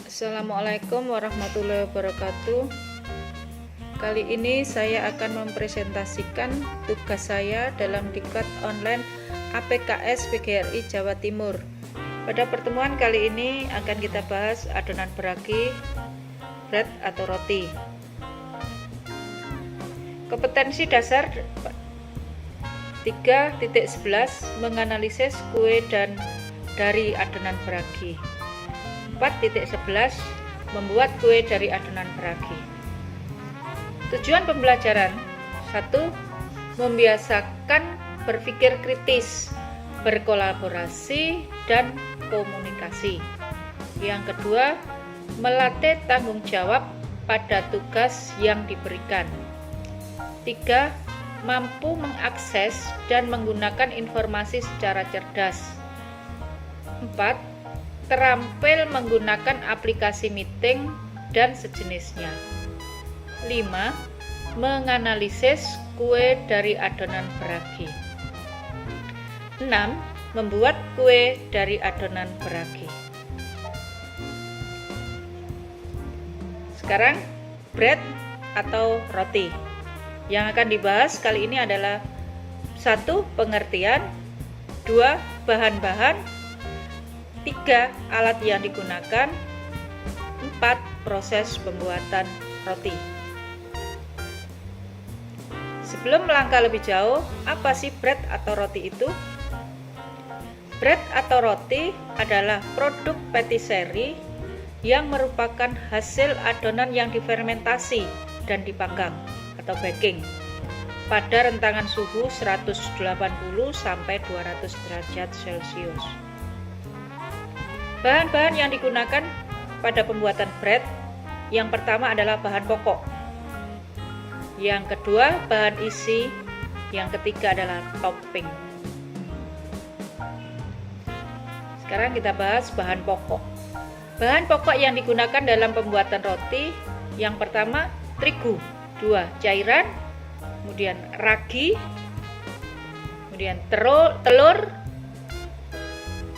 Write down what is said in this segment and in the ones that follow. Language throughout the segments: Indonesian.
Assalamualaikum warahmatullahi wabarakatuh. Kali ini saya akan mempresentasikan tugas saya dalam diklat online APKS PGRI Jawa Timur. Pada pertemuan kali ini akan kita bahas adonan beragi, bread atau roti. Kompetensi dasar 3.11 menganalisis kue dan dari adonan beragi. 4.11 membuat kue dari adonan beragi. Tujuan pembelajaran: 1. Membiasakan berpikir kritis, berkolaborasi, dan komunikasi. Yang kedua, melatih tanggung jawab pada tugas yang diberikan. 3. Mampu mengakses dan menggunakan informasi secara cerdas. 4. Terampil menggunakan aplikasi meeting dan sejenisnya. 5. Menganalisis kue dari adonan beragi. 6. Membuat kue dari adonan beragi. Sekarang bread atau roti. Yang akan dibahas kali ini adalah 1. Pengertian, 2. Bahan-bahan, 3. Alat yang digunakan, 4. Proses pembuatan roti. Sebelum melangkah lebih jauh, apa sih bread atau roti itu? Bread atau roti adalah produk patisserie yang merupakan hasil adonan yang difermentasi dan dipanggang atau baking pada rentangan suhu 180 sampai 200 derajat Celcius. Bahan-bahan yang digunakan pada pembuatan bread, yang pertama adalah bahan pokok, yang kedua bahan isi, yang ketiga adalah topping. Sekarang kita bahas bahan pokok. Bahan pokok yang digunakan dalam pembuatan roti, yang pertama terigu, 2 cairan, kemudian ragi, kemudian telur,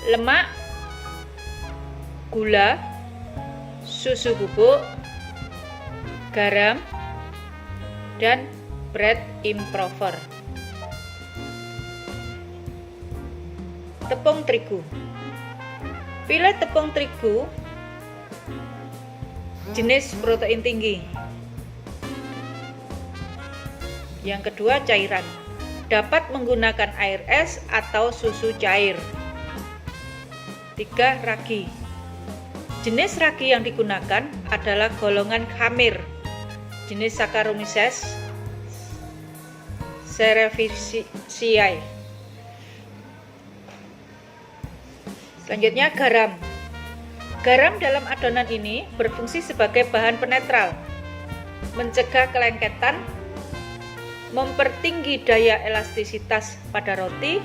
lemak, gula, susu bubuk, garam, dan bread improver. Tepung terigu. Pilih tepung terigu jenis protein tinggi. Yang kedua, cairan. Dapat menggunakan air es atau susu cair. 3. Ragi. Jenis ragi yang digunakan adalah golongan khamir, jenis Saccharomyces cerevisiae. Selanjutnya, garam. Garam dalam adonan ini berfungsi sebagai bahan penetral, mencegah kelengketan, mempertinggi daya elastisitas pada roti,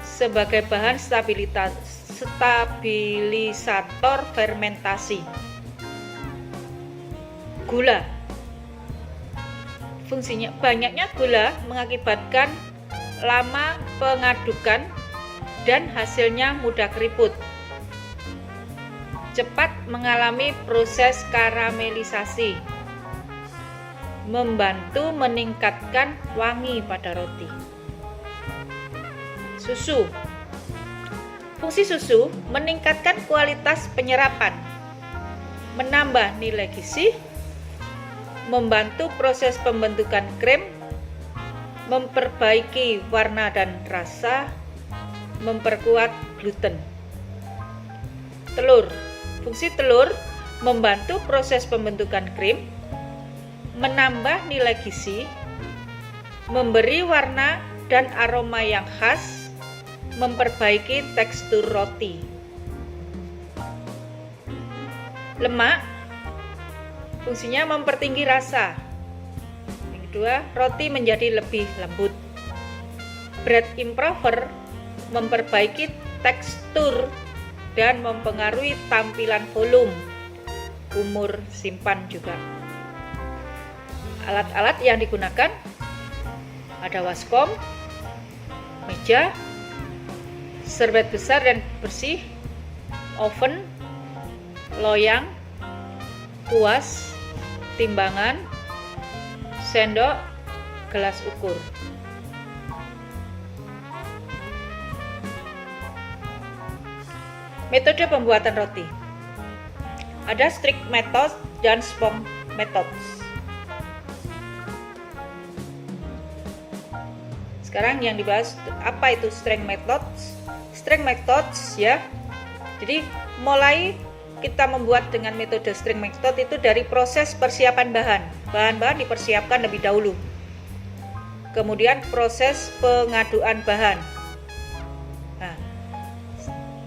sebagai bahan stabilisator fermentasi. Gula. Fungsinya, banyaknya gula mengakibatkan lama pengadukan dan hasilnya mudah keriput. Cepat mengalami proses karamelisasi, membantu meningkatkan wangi pada roti. Susu. Fungsi susu meningkatkan kualitas penyerapan, menambah nilai gizi, membantu proses pembentukan krim, memperbaiki warna dan rasa, memperkuat gluten. Telur. Fungsi telur membantu proses pembentukan krim, menambah nilai gizi, memberi warna dan aroma yang khas, memperbaiki tekstur roti. Lemak. Fungsinya mempertinggi rasa. Yang kedua, roti menjadi lebih lembut. Bread improver memperbaiki tekstur dan mempengaruhi tampilan volume, umur simpan juga. Alat-alat yang digunakan ada waskom, meja, serbet besar dan bersih, oven, loyang, kuas, timbangan, sendok, gelas ukur. Metode pembuatan roti. Ada strict method dan sponge methods. Sekarang yang dibahas apa itu strict methods? Strict methods ya. Jadi mulai kita membuat dengan metode strict method itu dari proses persiapan bahan. Bahan-bahan dipersiapkan lebih dahulu. Kemudian proses pengaduan bahan. Nah,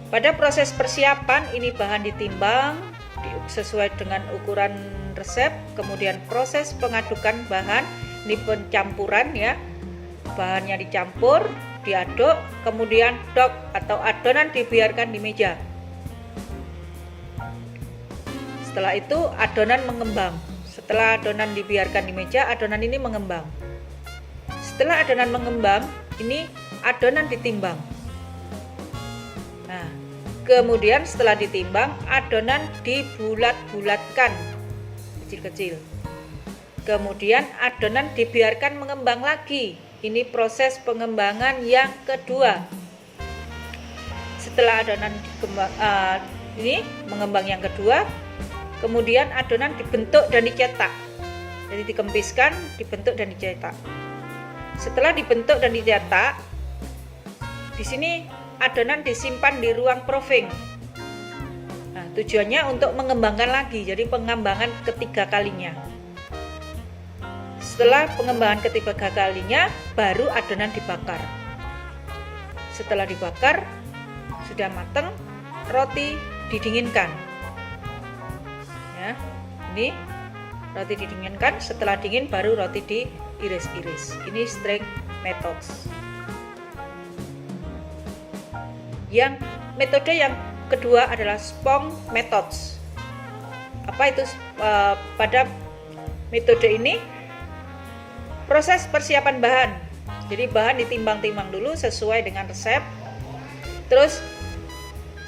pada proses persiapan ini bahan ditimbang sesuai dengan ukuran resep. Kemudian proses pengadukan bahan, ini pencampuran ya. Bahannya dicampur, diaduk, kemudian dok atau adonan dibiarkan di meja. Setelah itu adonan mengembang. Setelah adonan dibiarkan di meja, adonan ini mengembang. Setelah adonan mengembang, ini adonan ditimbang. Nah, kemudian setelah ditimbang, adonan dibulat-bulatkan kecil-kecil. Kemudian adonan dibiarkan mengembang lagi. Ini proses pengembangan yang kedua. Setelah adonan ini mengembang yang kedua, kemudian adonan dibentuk dan dicetak. Jadi dikempiskan, dibentuk dan dicetak. Setelah dibentuk dan dicetak, di sini adonan disimpan di ruang proofing. Nah, tujuannya untuk mengembangkan lagi, jadi pengembangan ketiga kalinya. Setelah pengembangan ketiga kalinya, baru adonan dibakar. Setelah dibakar, sudah matang, roti didinginkan. Ya, ini roti didinginkan. Setelah dingin, baru roti diiris-iris. Ini strict methods. Yang metode yang kedua adalah sponge methods. Apa itu? Pada metode ini proses persiapan bahan. Jadi bahan ditimbang-timbang dulu sesuai dengan resep. Terus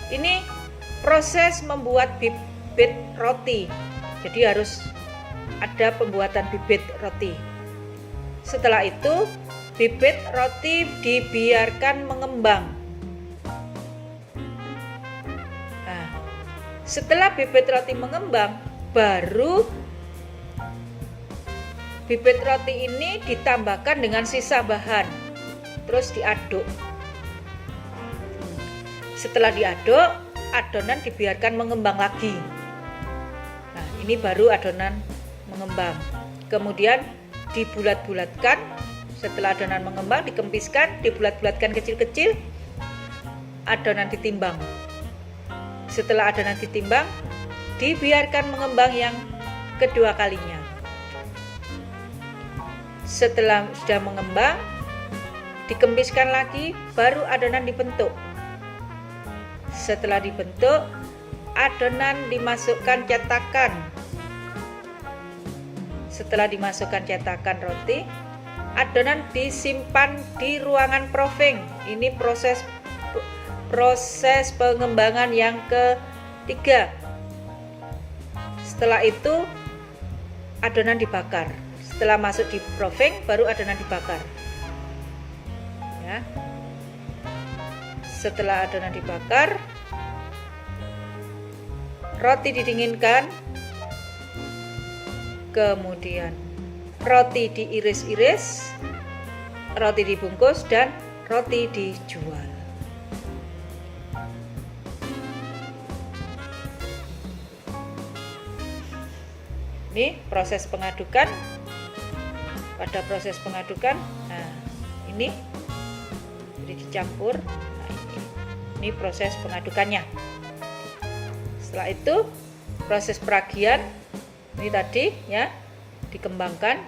ini proses membuat bibit roti. Jadi harus ada pembuatan bibit roti. Setelah itu bibit roti dibiarkan mengembang. Nah, setelah bibit roti mengembang, baru bibit roti ini ditambahkan dengan sisa bahan, terus diaduk. Setelah diaduk, adonan dibiarkan mengembang lagi. Nah, ini baru adonan mengembang. Kemudian dibulat-bulatkan. Setelah adonan mengembang, dikempiskan, dibulat-bulatkan kecil-kecil. Adonan ditimbang. Setelah adonan ditimbang, dibiarkan mengembang yang kedua kalinya. Setelah sudah mengembang, dikempiskan lagi, baru adonan dibentuk. Setelah dibentuk, adonan dimasukkan cetakan. Setelah dimasukkan cetakan roti, adonan disimpan di ruangan proofing. Ini proses pengembangan yang ketiga. Setelah itu adonan dibakar. Setelah masuk di proofing, baru adonan dibakar. Ya. Setelah adonan dibakar, roti didinginkan, kemudian roti diiris-iris, roti dibungkus, dan roti dijual. Ini proses pengadukan. Pada proses pengadukan, nah ini jadi dicampur. Nah, ini proses pengadukannya. Setelah itu proses peragian. Ini tadi ya dikembangkan.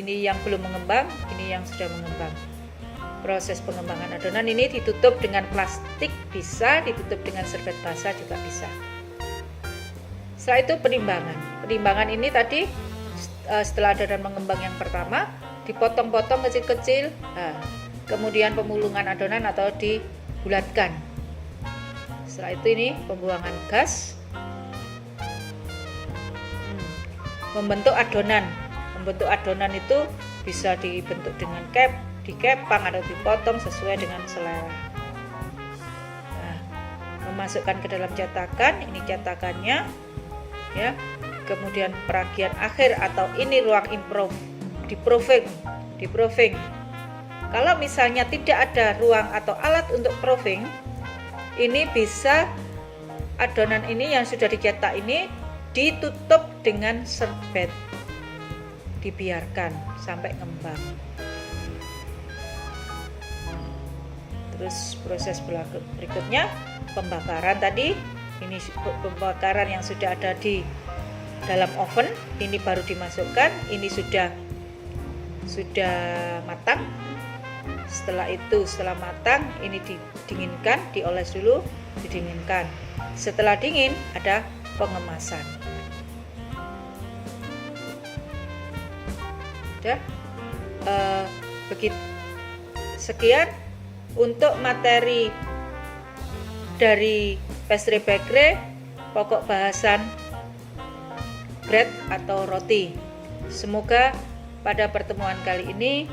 Ini yang belum mengembang, ini yang sudah mengembang. Proses pengembangan adonan ini ditutup dengan plastik bisa, ditutup dengan serbet basah juga bisa. Setelah itu penimbangan. Penimbangan ini tadi setelah adonan mengembang yang pertama dipotong-potong kecil-kecil, kemudian pemulungan adonan atau dibulatkan. Setelah itu ini pembuangan gas, membentuk adonan. Membentuk adonan itu bisa dibentuk dengan dikepang atau dipotong sesuai dengan selera. Nah, memasukkan ke dalam cetakan, ini cetakannya ya. Kemudian peragian akhir atau ini ruang di proofing. Kalau misalnya tidak ada ruang atau alat untuk proofing, ini bisa adonan ini yang sudah dicetak ini ditutup dengan serbet, dibiarkan sampai ngembang. Terus proses berikutnya pembakaran tadi, ini pembakaran yang sudah ada di dalam oven, ini baru dimasukkan, ini sudah matang. Setelah matang, ini didinginkan, dioles dulu, didinginkan. Setelah dingin ada pengemasan. Udah, begitu. Sekian untuk materi dari pastry bakery, pokok bahasan bread atau roti. Semoga pada pertemuan kali ini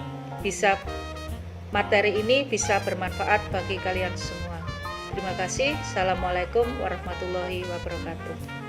materi ini bisa bermanfaat bagi kalian semua. Terima kasih. Assalamualaikum warahmatullahi wabarakatuh.